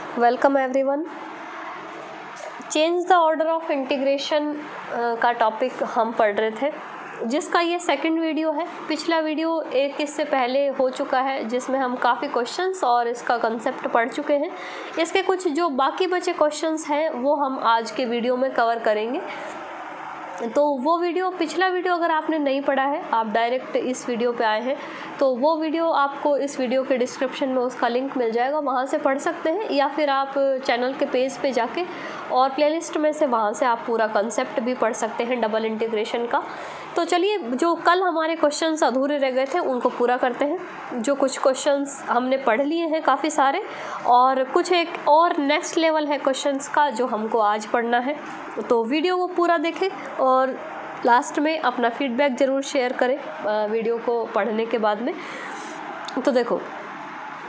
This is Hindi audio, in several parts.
Welcome everyone. Change the order of integration का टॉपिक हम पढ़ रहे थे, जिसका ये सेकंड वीडियो है। पिछला वीडियो एक इससे पहले हो चुका है, जिसमें हम काफ़ी क्वेश्चंस और इसका कंसेप्ट पढ़ चुके हैं। इसके कुछ जो बाकी बचे क्वेश्चंस हैं वो हम आज के वीडियो में कवर करेंगे। तो वो वीडियो, पिछला वीडियो अगर आपने नहीं पढ़ा है, आप डायरेक्ट इस वीडियो पे आए हैं, तो वो वीडियो आपको इस वीडियो के डिस्क्रिप्शन में उसका लिंक मिल जाएगा, वहाँ से पढ़ सकते हैं, या फिर आप चैनल के पेज पे जाके और प्लेलिस्ट में से वहाँ से आप पूरा कंसेप्ट भी पढ़ सकते हैं डबल इंटीग्रेशन का। तो चलिए, जो कल हमारे क्वेश्चंस अधूरे रह गए थे उनको पूरा करते हैं। जो कुछ क्वेश्चंस हमने पढ़ लिए हैं काफ़ी सारे, और कुछ एक और नेक्स्ट लेवल है क्वेश्चंस का जो हमको आज पढ़ना है। तो वीडियो को पूरा देखें और लास्ट में अपना फीडबैक ज़रूर शेयर करें वीडियो को पढ़ने के बाद में। तो देखो,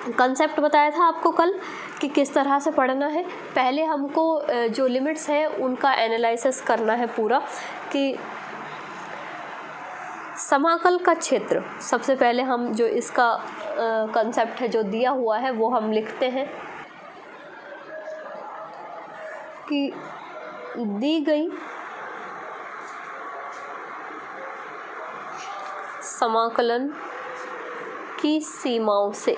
कंसेप्ट बताया था आपको कल कि किस तरह से पढ़ना है। पहले हमको जो लिमिट्स हैं उनका एनालिसिस करना है पूरा, कि समाकल का क्षेत्र। सबसे पहले हम जो इसका कंसेप्ट है जो दिया हुआ है वो हम लिखते हैं कि दी गई समाकलन की सीमाओं से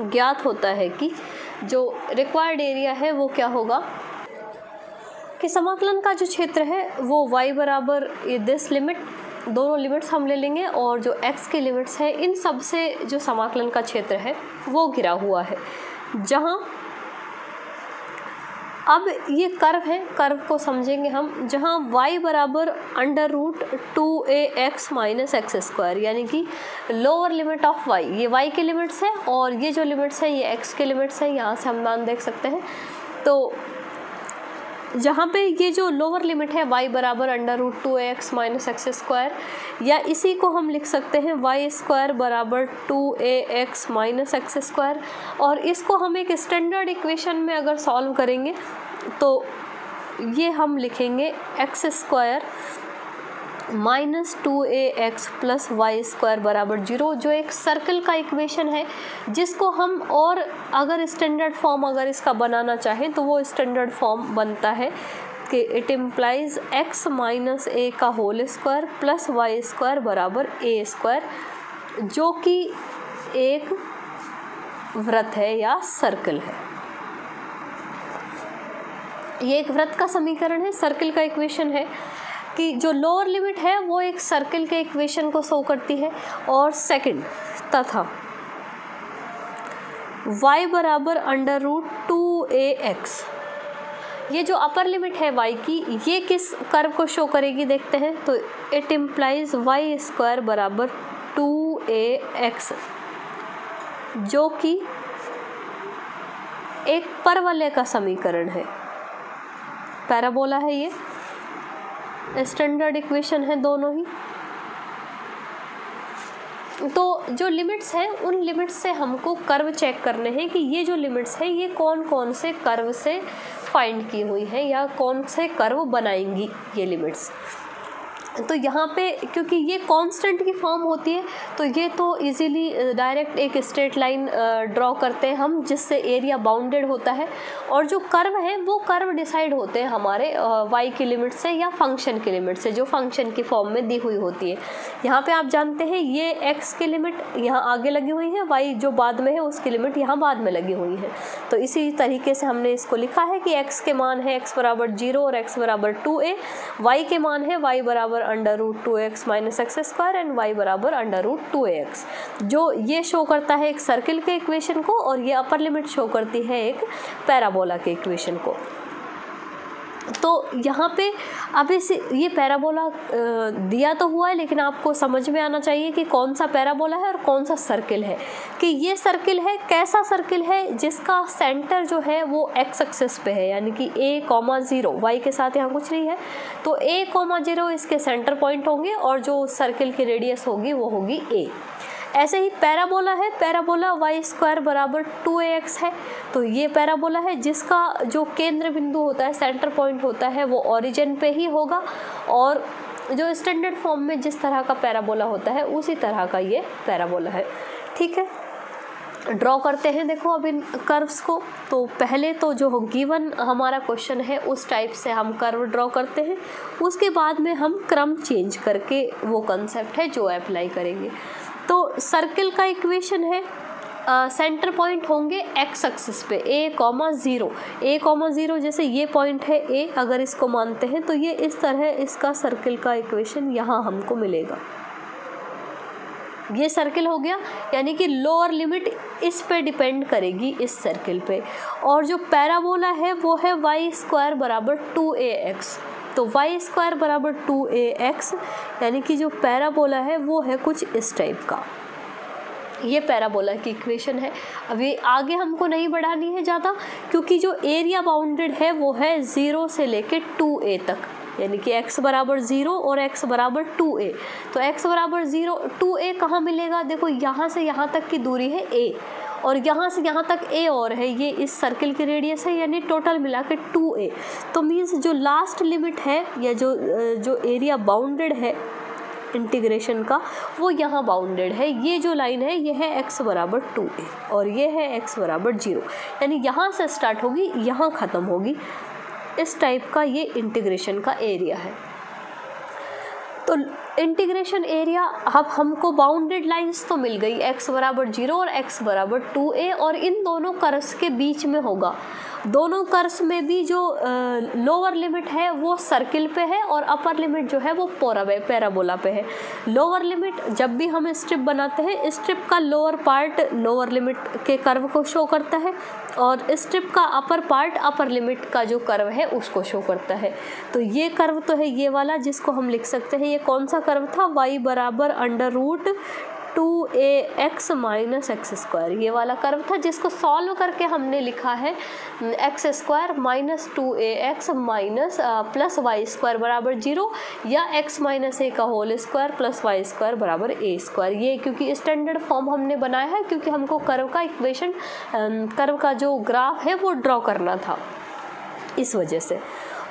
ज्ञात होता है कि जो रिक्वायर्ड एरिया है वो क्या होगा, कि समाकलन का जो क्षेत्र है वो y बराबर दिस लिमिट, दोनों लिमिट्स हम ले लेंगे, और जो x की लिमिट्स है इन सब से जो समाकलन का क्षेत्र है वो घिरा हुआ है। जहाँ अब ये कर्व है, कर्व को समझेंगे हम, जहाँ y बराबर √2ax माइनस एक्स स्क्वायर, यानी कि लोअर लिमिट ऑफ y, ये y के लिमिट्स है और ये जो लिमिट्स हैं ये x के लिमिट्स हैं। यहाँ से हम मान देख सकते हैं। तो जहाँ पे ये जो लोअर लिमिट है y बराबर √2ax माइनस एक्स स्क्वायर, या इसी को हम लिख सकते हैं y स्क्वायर बराबर 2ax माइनस एक्स स्क्वायर, और इसको हम एक स्टैंडर्ड इक्वेशन में अगर सॉल्व करेंगे तो ये हम लिखेंगे x square minus 2ax plus y square बराबर 0, जो एक सर्कल का इक्वेशन है, जिसको हम और अगर स्टैंडर्ड फॉर्म अगर इसका बनाना चाहें तो वो स्टैंडर्ड फॉर्म बनता है कि it implies x minus a का whole square plus y square बराबर ए स्क्वायर, जो कि एक वृत्त है या सर्कल है। ये एक वृत्त का समीकरण है, सर्कल का इक्वेशन है, कि जो लोअर लिमिट है वो एक सर्कल के इक्वेशन को शो करती है, और सेकंड तथा y बराबर √2ax, ये जो अपर लिमिट है y की, ये किस कर्व को शो करेगी देखते हैं। तो इट इम्प्लाइज y स्क्वायर बराबर 2ax, जो कि एक परवलय का समीकरण है, पैराबोला है, ये स्टैंडर्ड इक्वेशन है दोनों ही। तो जो लिमिट्स हैं उन लिमिट्स से हमको कर्व चेक करने हैं कि ये जो लिमिट्स हैं ये कौन कौन से कर्व से फाइंड की हुई है या कौन से कर्व बनाएंगी ये लिमिट्स। तो यहाँ पे क्योंकि ये कांस्टेंट की फॉर्म होती है, तो ये तो इजीली डायरेक्ट एक स्ट्रेट लाइन ड्रॉ करते हैं हम, जिससे एरिया बाउंडेड होता है, और जो कर्व है वो कर्व डिसाइड होते हैं हमारे y की लिमिट से या फंक्शन की लिमिट से, जो फंक्शन की फॉर्म में दी हुई होती है। यहाँ पे आप जानते हैं ये x की लिमिट यहाँ आगे लगी हुई है, y जो बाद में है उसकी लिमिट यहाँ बाद में लगी हुई है। तो इसी तरीके से हमने इसको लिखा है कि x के मान है x बराबर 0 और x बराबर 2a, y के मान है y बराबर √2ax minus x square and y बराबर √2ax, जो ये शो करता है एक सर्कल के इक्वेशन को, और ये अपर लिमिट शो करती है एक पैराबोला के इक्वेशन को। तो यहाँ पे अब ये पैराबोला दिया तो हुआ है, लेकिन आपको समझ में आना चाहिए कि कौन सा पैराबोला है और कौन सा सर्कल है। कि ये सर्कल है, कैसा सर्कल है, जिसका सेंटर जो है वो x एक्सिस पे है, यानी कि a,0, y के साथ यहाँ कुछ नहीं है, तो a,0 इसके सेंटर पॉइंट होंगे, और जो सर्कल की रेडियस होगी वो होगी a। ऐसे ही पैराबोला है, पैराबोला y स्क्वायर बराबर 2ax है, तो ये पैराबोला है जिसका जो केंद्र बिंदु होता है, सेंटर पॉइंट होता है, वो ओरिजिन पे ही होगा, और जो स्टैंडर्ड फॉर्म में जिस तरह का पैराबोला होता है उसी तरह का ये पैराबोला है। ठीक है, ड्रॉ करते हैं। देखो अब इन कर्व्स को, तो पहले तो जो गिवन हमारा क्वेश्चन है उस टाइप से हम कर्व ड्रॉ करते हैं, उसके बाद में हम क्रम चेंज करके वो कंसेप्ट है जो अप्लाई करेंगे। तो सर्किल का इक्वेशन है, सेंटर पॉइंट होंगे एक्स एक्सिस पे a,0, a,0 जैसे ये पॉइंट है a, अगर इसको मानते हैं तो ये इस तरह इसका सर्किल का इक्वेशन यहाँ हमको मिलेगा। ये सर्किल हो गया, यानी कि लोअर लिमिट इस पे डिपेंड करेगी इस सर्किल पे। और जो पैराबोला है वो है y² बराबर 2ax। तो y² बराबर 2ax, यानी कि जो पैराबोला है वो है कुछ इस टाइप का। ये पैराबोला की इक्वेशन है। अभी आगे हमको नहीं बढ़ानी है ज़्यादा, क्योंकि जो एरिया बाउंडेड है वो है 0 से लेके 2a तक, यानी कि x बराबर 0 और x बराबर 2a। तो x बराबर 0, 2a कहाँ मिलेगा? देखो यहाँ से यहाँ तक की दूरी है a, और यहाँ से यहाँ तक a और है, ये इस सर्किल की रेडियस है, यानी टोटल मिला के 2a। तो मीन्स जो लास्ट लिमिट है या जो एरिया बाउंडेड है इंटीग्रेशन का, वो यहाँ बाउंडेड है। ये जो लाइन है ये है x बराबर 2a और ये है x बराबर 0, यानी यहाँ से स्टार्ट होगी यहाँ ख़त्म होगी। इस टाइप का ये इंटीग्रेशन का एरिया है। तो इंटीग्रेशन एरिया, अब हमको बाउंडेड लाइंस तो मिल गई, x बराबर 0 और x बराबर 2a, और इन दोनों कर्व्स के बीच में होगा। दोनों कर्व्स में भी जो लोअर लिमिट है वो सर्किल पे है और अपर लिमिट जो है वो पैराबोला पे है। लोअर लिमिट जब भी हम स्ट्रिप बनाते हैं, स्ट्रिप का लोअर पार्ट लोअर लिमिट के कर्व को शो करता है और स्ट्रिप का अपर पार्ट अपर लिमिट का जो कर्व है उसको शो करता है। तो ये कर्व तो है ये वाला, जिसको हम लिख सकते हैं, ये कौन सा कर्व था? y बराबर √2ax माइनस x², ये वाला कर्व था, जिसको सॉल्व करके हमने लिखा है x² minus 2ax minus plus y² बराबर 0, या x माइनस a का होल स्क्वायर प्लस y² बराबर a²। ये क्योंकि स्टैंडर्ड फॉर्म हमने बनाया है, क्योंकि हमको कर्व का इक्वेशन, कर्व का जो ग्राफ है वो ड्रॉ करना था, इस वजह से।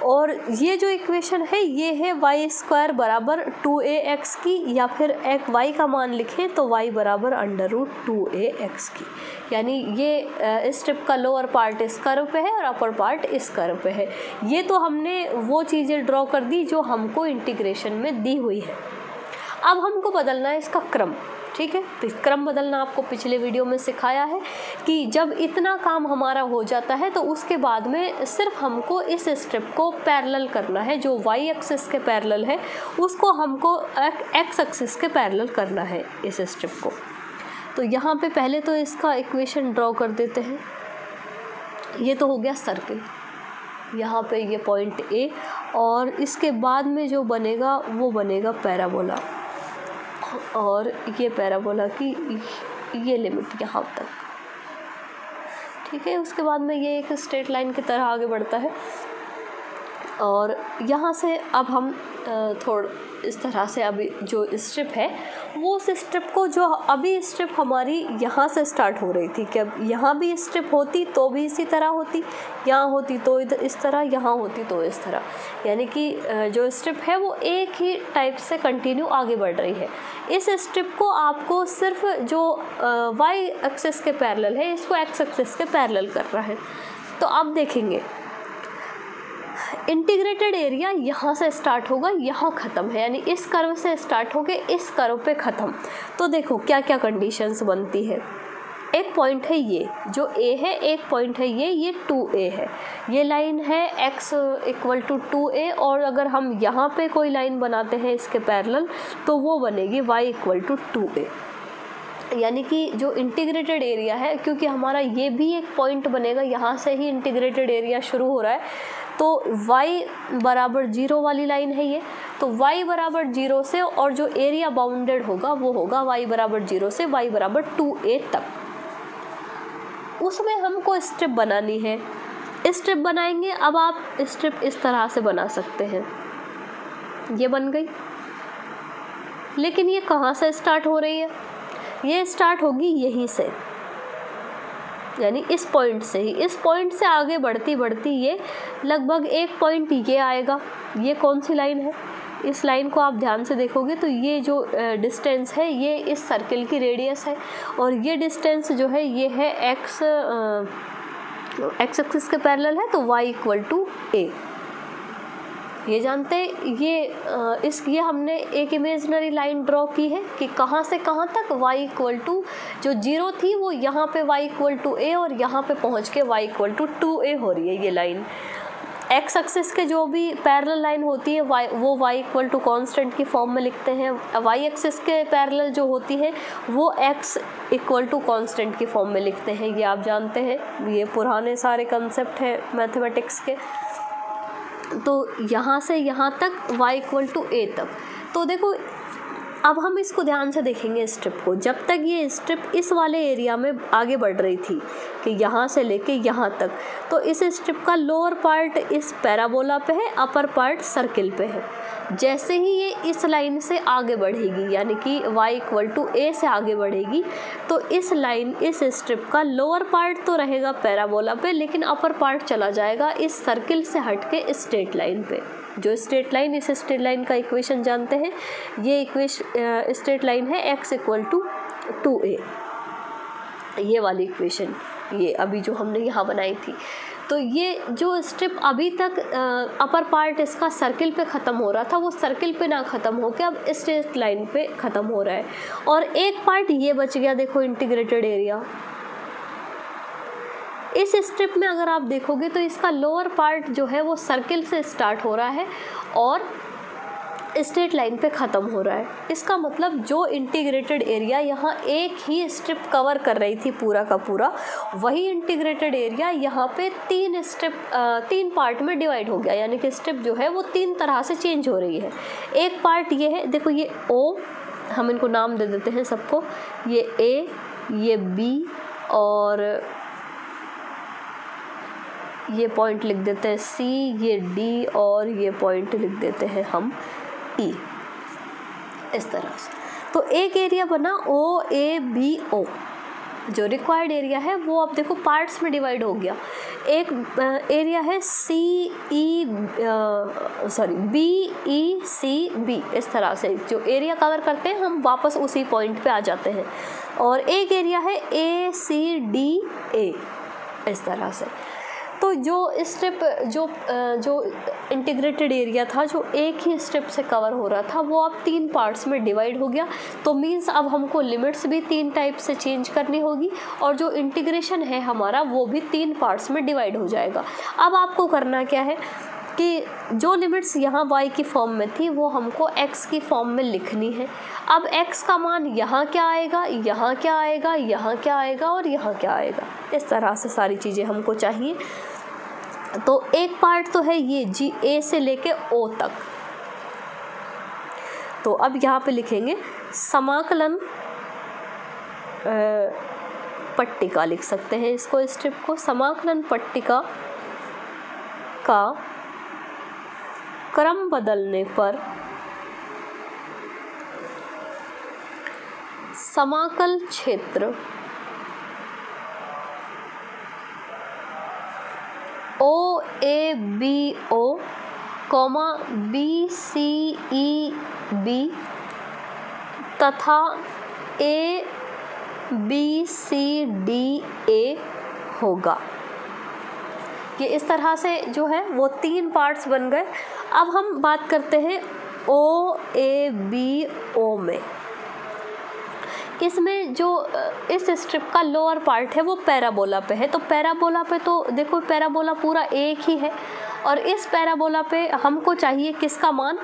और ये जो इक्वेशन है ये है y² बराबर 2ax की, या फिर एक y का मान लिखें तो y बराबर √2ax की, यानी ये स्ट्रिप का लोअर पार्ट इस कर्व पे है और अपर पार्ट इस कर्व पे है। ये तो हमने वो चीज़ें ड्रॉ कर दी जो हमको इंटीग्रेशन में दी हुई है। अब हमको बदलना है इसका क्रम, ठीक है। तो क्रम बदलना आपको पिछले वीडियो में सिखाया है कि जब इतना काम हमारा हो जाता है तो उसके बाद में सिर्फ हमको इस स्ट्रिप को पैरेलल करना है, जो वाई एक्सिस के पैरेलल है उसको हमको एक्स एक्सिस के पैरेलल करना है इस स्ट्रिप को। तो यहाँ पे पहले तो इसका इक्वेशन ड्रॉ कर देते हैं। ये तो हो गया सर्किल, यहाँ पे ये पॉइंट ए, और इसके बाद में जो बनेगा वो बनेगा पैराबोला, और ये पैराबोला की ये लिमिट यहाँ तक, ठीक है। उसके बाद में ये एक स्ट्रेट लाइन की तरह आगे बढ़ता है, और यहाँ से अब हम थोड़ा इस तरह से अभी जो स्ट्रिप है वो उस स्ट्रिप को, जो अभी स्ट्रिप हमारी यहाँ से स्टार्ट हो रही थी कि अब यहाँ भी स्ट्रिप होती तो भी इसी तरह होती, यहाँ होती तो इस तरह, यहाँ होती तो इस तरह, यानी कि जो स्ट्रिप है वो एक ही टाइप से कंटिन्यू आगे बढ़ रही है। इस स्ट्रिप को आपको सिर्फ जो वाई एक्सिस के पैरेलल है इसको एक्स एक्सिस के पैरेलल कर रहा है। तो अब देखेंगे इंटीग्रेटेड एरिया यहाँ से स्टार्ट होगा, यहाँ ख़त्म है, यानी इस कर्व से स्टार्ट होके इस कर्व पे ख़त्म। तो देखो क्या क्या कंडीशंस बनती है। एक पॉइंट है ये जो A है, एक पॉइंट है ये 2A है, ये लाइन है x = 2A, और अगर हम यहाँ पे कोई लाइन बनाते हैं इसके पैरेलल तो वो बनेगी y = 2A। यानी कि जो इंटीग्रेटेड एरिया है, क्योंकि हमारा ये भी एक पॉइंट बनेगा, यहाँ से ही इंटीग्रेटेड एरिया शुरू हो रहा है, तो y बराबर 0 वाली लाइन है ये, तो y बराबर 0 से, और जो एरिया बाउंडेड होगा वो होगा y बराबर 0 से y बराबर 2A तक। उसमें हमको स्ट्रिप बनानी है, स्ट्रिप बनाएंगे। अब आप स्ट्रिप इस तरह से बना सकते हैं, ये बन गई, लेकिन ये कहाँ से स्टार्ट हो रही है? ये स्टार्ट होगी यहीं से, यानी इस पॉइंट से ही, इस पॉइंट से आगे बढ़ती बढ़ती ये लगभग एक पॉइंट ये आएगा। ये कौन सी लाइन है? इस लाइन को आप ध्यान से देखोगे तो ये जो डिस्टेंस है ये इस सर्किल की रेडियस है, और ये डिस्टेंस जो है ये है एक्स एक्सिस के पैरेलल है, तो y इक्वल टू a। ये जानते हैं ये हमने एक इमेजिनरी लाइन ड्रॉ की है कि कहाँ से कहाँ तक y इक्वल टू जो 0 थी वो यहाँ पे y इक्वल टू a, और यहाँ पे पहुँच के y इक्वल टू 2a हो रही है ये लाइन। एक्स एक्सिस के जो भी पैरेलल लाइन होती है वो y इक्वल टू कॉन्स्टेंट की फॉर्म में लिखते हैं, y एक्सिस के पैरेलल जो होती है वो x इक्वल टू कॉन्स्टेंट की फॉर्म में लिखते हैं। ये आप जानते हैं, ये पुराने सारे कंसेप्ट हैं मैथमेटिक्स के। तो यहाँ से यहाँ तक y इक्वल टू a तक। तो देखो अब हम इसको ध्यान से देखेंगे स्ट्रिप को। जब तक ये स्ट्रिप इस वाले एरिया में आगे बढ़ रही थी कि यहाँ से लेके यहाँ तक, तो इस स्ट्रिप का लोअर पार्ट इस पैराबोला पे है, अपर पार्ट सर्किल पे है। जैसे ही ये इस लाइन से आगे बढ़ेगी यानी कि y इक्वल टू a से आगे बढ़ेगी, तो इस लाइन इस स्ट्रिप का लोअर पार्ट तो रहेगा पैराबोला पे, लेकिन अपर पार्ट चला जाएगा इस सर्किल से हट के स्ट्रेट लाइन पे। जो स्ट्रेट लाइन, इस स्ट्रेट लाइन का इक्वेशन जानते हैं, ये स्ट्रेट लाइन है x इक्वल टू 2a, ये वाली इक्वेशन ये अभी जो हमने यहाँ बनाई थी। तो ये जो स्ट्रिप अभी तक अपर पार्ट इसका सर्किल पे ख़त्म हो रहा था, वो सर्किल पे ना ख़त्म होकर अब स्ट्रेट लाइन पे ख़त्म हो रहा है, और एक पार्ट ये बच गया। देखो इंटीग्रेटेड एरिया इस स्ट्रिप में अगर आप देखोगे तो इसका लोअर पार्ट जो है वो सर्किल से स्टार्ट हो रहा है और स्ट्रेट लाइन पे ख़त्म हो रहा है। इसका मतलब जो इंटीग्रेटेड एरिया यहाँ एक ही स्ट्रिप कवर कर रही थी पूरा का पूरा, वही इंटीग्रेटेड एरिया यहाँ पे तीन पार्ट में डिवाइड हो गया, यानी कि स्ट्रिप जो है वो 3 तरह से चेंज हो रही है। एक पार्ट ये है, देखो ये O, हम इनको नाम दे देते हैं सबको, ये A, ये B, और ये पॉइंट लिख देते हैं C, ये D, और ये पॉइंट लिख देते हैं हम E, इस तरह से। तो एक एरिया बना OABO, जो रिक्वायर्ड एरिया है वो अब देखो पार्ट्स में डिवाइड हो गया। एक एरिया है BECB, इस तरह से जो एरिया कवर करते हैं हम वापस उसी पॉइंट पे आ जाते हैं। और एक एरिया है ACDA, इस तरह से। तो जो स्ट्रिप जो इंटीग्रेटेड एरिया था जो एक ही स्ट्रिप से कवर हो रहा था, वो अब 3 पार्ट्स में डिवाइड हो गया। तो मीन्स अब हमको लिमिट्स भी 3 टाइप से चेंज करनी होगी, और जो इंटीग्रेशन है हमारा वो भी 3 पार्ट्स में डिवाइड हो जाएगा। अब आपको करना क्या है कि जो लिमिट्स यहाँ y की फॉर्म में थी वो हमको x की फॉर्म में लिखनी है। अब x का मान यहाँ क्या आएगा, यहाँ क्या आएगा, यहाँ क्या आएगा और यहाँ क्या आएगा, इस तरह से सारी चीज़ें हमको चाहिए। तो एक पार्ट तो है ये जी A से लेके O तक। तो अब यहाँ पे लिखेंगे समाकलन पट्टिका, लिख सकते हैं इसको, स्ट्रिप को समाकलन पट्टिका का क्रम बदलने पर समाकल क्षेत्र OABO, BCEB तथा ABCDA होगा। ये इस तरह से जो है वो 3 पार्ट्स बन गए। अब हम बात करते हैं OABO में। इसमें जो इस स्ट्रिप का लोअर पार्ट है वो पैराबोला पे है। तो पैराबोला पे तो देखो पैराबोला पूरा एक ही है, और इस पैराबोला पे हमको चाहिए किसका मान,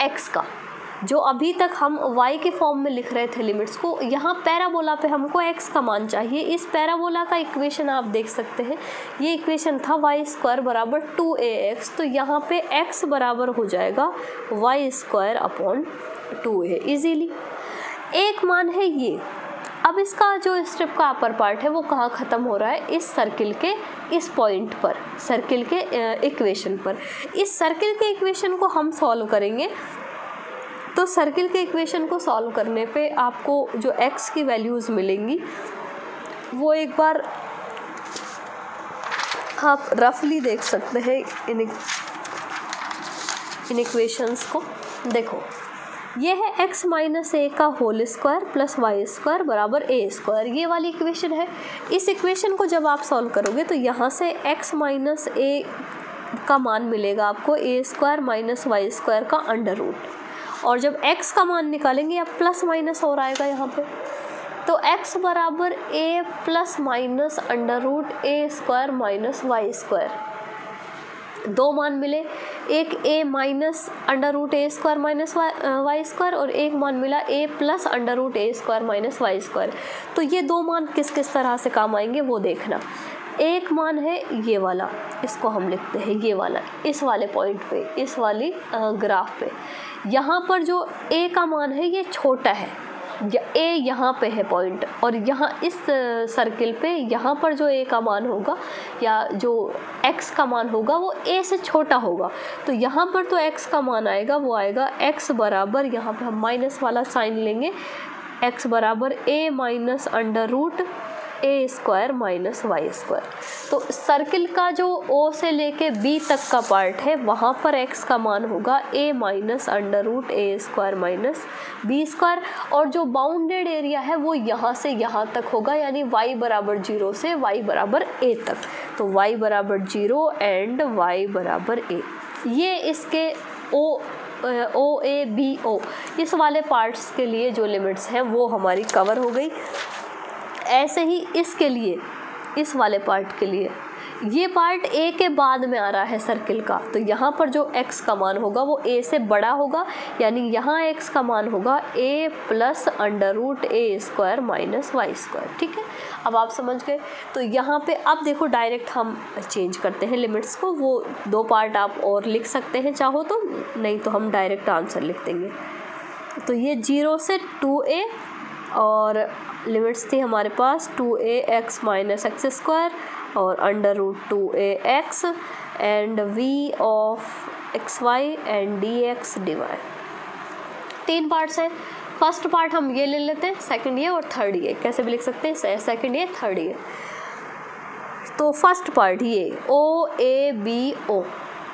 x का। जो अभी तक हम y के फॉर्म में लिख रहे थे लिमिट्स को, यहाँ पैराबोला पे हमको x का मान चाहिए। इस पैराबोला का इक्वेशन आप देख सकते हैं, ये इक्वेशन था y² बराबर 2ax। तो यहाँ पे x बराबर हो जाएगा y² अपॉन 2a इजीली। एक मान है ये। अब इसका जो स्ट्रिप का अपर पार्ट है वो कहाँ ख़त्म हो रहा है, इस सर्किल के इस पॉइंट पर, सर्किल के इक्वेशन पर। इस सर्किल के इक्वेशन को हम सॉल्व करेंगे। तो सर्किल के इक्वेशन को सॉल्व करने पे आपको जो x की वैल्यूज़ मिलेंगी वो एक बार आप रफली देख सकते हैं। इन इक्वेशंस को। देखो ये है x माइनस ए का whole square plus y square बराबर ए स्क्वायर, ये वाली इक्वेशन है। इस इक्वेशन को जब आप सॉल्व करोगे तो यहाँ से x माइनस ए का मान मिलेगा आपको ए स्क्वायर माइनस वाई स्क्वायर का अंडर रूट, और जब x का मान निकालेंगे अब प्लस माइनस और आएगा यहाँ पे, तो x बराबर a plus minus under root a square minus y square. दो मान मिले, एक a minus under root a square minus y square और एक मान मिला a plus under root a square minus y square. तो ये दो मान किस किस तरह से काम आएंगे वो देखना। एक मान है ये वाला, इसको हम लिखते हैं ये वाला, इस वाले पॉइंट पे, इस वाली ग्राफ पे। यहाँ पर जो a का मान है ये छोटा है, a यहाँ पे है पॉइंट, और यहाँ इस सर्किल पे यहाँ पर जो a का मान होगा या जो x का मान होगा वो a से छोटा होगा। तो यहाँ पर तो x का मान आएगा वो आएगा x बराबर, यहाँ पे हम माइनस वाला साइन लेंगे, x बराबर a minus under root a square minus y square. तो सर्किल का जो O से लेके B तक का पार्ट है वहाँ पर x का मान होगा a minus under root a square minus b square, और जो बाउंडेड एरिया है वो यहाँ से यहाँ तक होगा, यानी y बराबर 0 से y बराबर a तक। तो y बराबर 0 एंड y बराबर a, ये इसके ओ ए बी ओ इस वाले पार्ट्स के लिए जो लिमिट्स हैं वो हमारी कवर हो गई। ऐसे ही इसके लिए, इस वाले पार्ट के लिए, ये पार्ट a के बाद में आ रहा है सर्किल का, तो यहाँ पर जो x का मान होगा वो a से बड़ा होगा, यानी यहाँ x का मान होगा a plus under root a square minus y square. ठीक है, अब आप समझ गए। तो यहाँ पे अब देखो डायरेक्ट हम चेंज करते हैं लिमिट्स को, वो दो पार्ट आप और लिख सकते हैं चाहो तो, नहीं तो हम डायरेक्ट आंसर लिख देंगे। तो ये 0 से 2a, और लिमिट्स थी हमारे पास 2ax माइनस एक्स स्क्वायर और under root 2ax and v of x y and dx dy। तीन पार्ट्स हैं। फर्स्ट पार्ट हम ये ले लेते हैं, सेकंड ये और थर्ड ये, कैसे भी लिख सकते हैं, सेकंड ये थर्ड ये। तो फर्स्ट पार्ट ये OABO,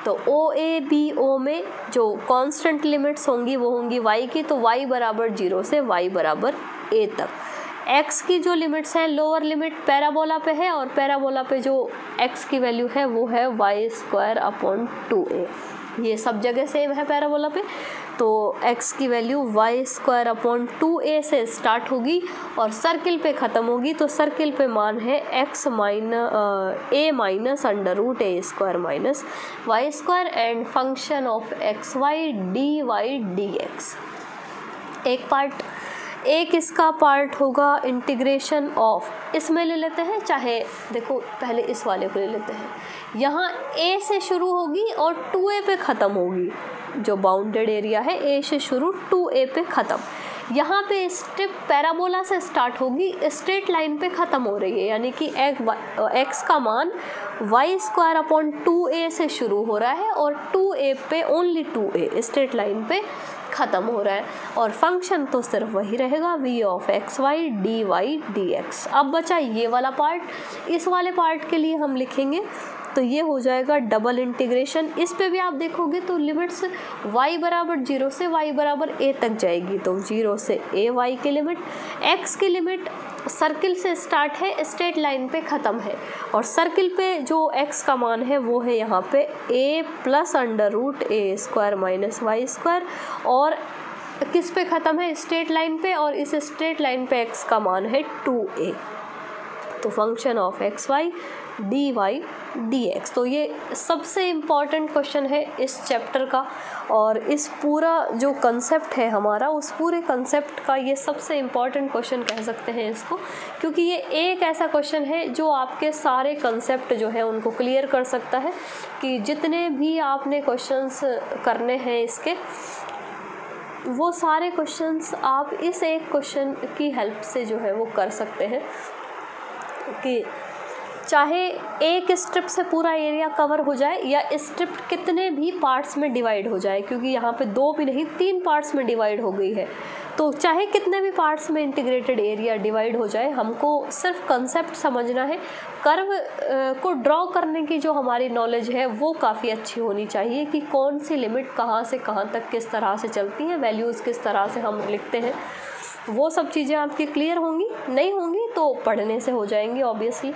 तो OABO में जो कांस्टेंट लिमिट्स होंगी वो होंगी y की, तो y बराबर 0 से y बराबर a तक। x की जो लिमिट्स हैं, लोअर लिमिट पैराबोला पे है, और पैराबोला पे जो x की वैल्यू है वो है वाई स्क्वायर अपॉन 2a, ये सब जगह सेम है पैराबोला पे। तो x की value Y square upon 2a से स्टार्ट होगी और सर्किल पे ख़त्म होगी, तो सर्किल पे मान है x a minus under root a square minus y square and function of x y d y d x. एक पार्ट, एक इसका पार्ट होगा इंटीग्रेशन ऑफ, इसमें ले लेते हैं, चाहे देखो पहले इस वाले को ले लेते हैं। यहाँ a से शुरू होगी और 2a पे ख़त्म होगी, जो बाउंडेड एरिया है a से शुरू 2a पे ख़त्म। यहाँ पे स्टेप पैराबोला से स्टार्ट होगी, स्ट्रेट लाइन पे ख़त्म हो रही है, यानी कि x का मान वाई स्क्वायर अपॉन 2a से शुरू हो रहा है और 2a पे ओनली 2a स्ट्रेट लाइन पे ख़त्म हो रहा है, और फंक्शन तो सिर्फ वही रहेगा v of x y d y d x. अब बचा ये वाला पार्ट, इस वाले पार्ट के लिए हम लिखेंगे तो ये हो जाएगा डबल इंटीग्रेशन। इस पे भी आप देखोगे तो लिमिट्स y बराबर 0 से y बराबर a तक जाएगी, तो 0 से a y की लिमिट, x की लिमिट सर्किल से स्टार्ट है, स्ट्रेट लाइन पे ख़त्म है, और सर्किल पे जो x का मान है वो है यहाँ पे a plus under root a square minus y square, और किस पे ख़त्म है, स्ट्रेट लाइन पे, और इस स्ट्रेट लाइन पे x का मान है 2a। तो function of x y d y d x. तो ये सबसे इम्पॉर्टेंट क्वेश्चन है इस चैप्टर का, और इस पूरा जो कंसेप्ट है हमारा, उस पूरे कंसेप्ट का ये सबसे इम्पॉर्टेंट क्वेश्चन कह सकते हैं इसको, क्योंकि ये एक ऐसा क्वेश्चन है जो आपके सारे कंसेप्ट जो है उनको क्लियर कर सकता है, कि जितने भी आपने क्वेश्चंस करने हैं इसके, वो सारे क्वेश्चंस आप इस एक क्वेश्चन की हेल्प से जो है वो कर सकते हैं। कि चाहे एक स्ट्रिप से पूरा एरिया कवर हो जाए या स्ट्रिप कितने भी पार्ट्स में डिवाइड हो जाए, क्योंकि यहाँ पे 2 भी नहीं 3 पार्ट्स में डिवाइड हो गई है, तो चाहे कितने भी पार्ट्स में इंटीग्रेटेड एरिया डिवाइड हो जाए, हमको सिर्फ कंसेप्ट समझना है। कर्व को ड्रॉ करने की जो हमारी नॉलेज है वो काफ़ी अच्छी होनी चाहिए कि कौन सी लिमिट कहाँ से कहाँ तक किस तरह से चलती हैं, वैल्यूज़ किस तरह से हम लिखते हैं, वो सब चीज़ें आपकी क्लियर होंगी। नहीं होंगी तो पढ़ने से हो जाएंगी ऑब्वियसली।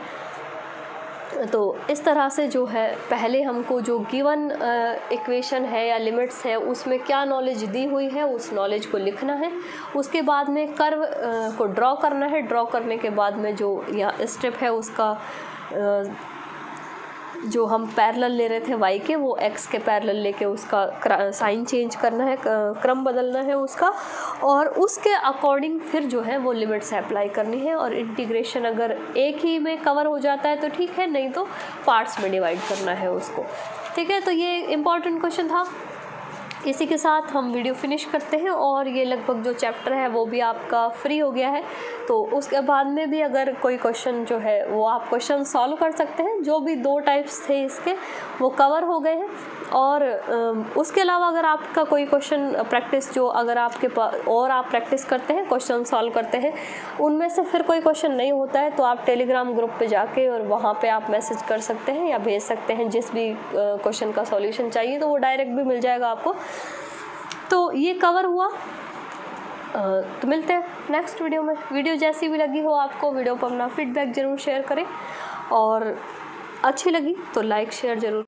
तो इस तरह से जो है पहले हमको जो गिवन इक्वेशन है या लिमिट्स है उसमें क्या नॉलेज दी हुई है उस नॉलेज को लिखना है। उसके बाद में कर्व को ड्रॉ करना है। ड्रॉ करने के बाद में जो या स्टेप है उसका जो हम पैरेलल ले रहे थे y के, वो x के पैरेलल लेके उसका साइन चेंज करना है, क्रम बदलना है उसका, और उसके अकॉर्डिंग फिर जो है वो लिमिट्स अप्लाई करनी है। और इंटीग्रेशन अगर एक ही में कवर हो जाता है तो ठीक है, नहीं तो पार्ट्स में डिवाइड करना है उसको। ठीक है, तो ये इम्पॉर्टेंट क्वेश्चन था। इसी के साथ हम वीडियो फिनिश करते हैं और ये लगभग जो चैप्टर है वो भी आपका फ्री हो गया है। तो उसके बाद में भी अगर कोई क्वेश्चन जो है वो आप क्वेश्चन सॉल्व कर सकते हैं। जो भी 2 टाइप्स थे इसके वो कवर हो गए हैं। और उसके अलावा अगर आपका कोई क्वेश्चन प्रैक्टिस जो अगर आपके पास और आप प्रैक्टिस करते हैं, क्वेश्चन सॉल्व करते हैं, उनमें से फिर कोई क्वेश्चन नहीं होता है तो आप टेलीग्राम ग्रुप पे जाके और वहाँ पे आप मैसेज कर सकते हैं या भेज सकते हैं। जिस भी क्वेश्चन का सॉल्यूशन चाहिए तो वो डायरेक्ट भी मिल जाएगा आपको। तो ये कवर हुआ। तो मिलते हैं नेक्स्ट वीडियो में। वीडियो जैसी भी लगी हो आपको, वीडियो पर अपना फीडबैक ज़रूर शेयर करें और अच्छी लगी तो लाइक शेयर ज़रूर।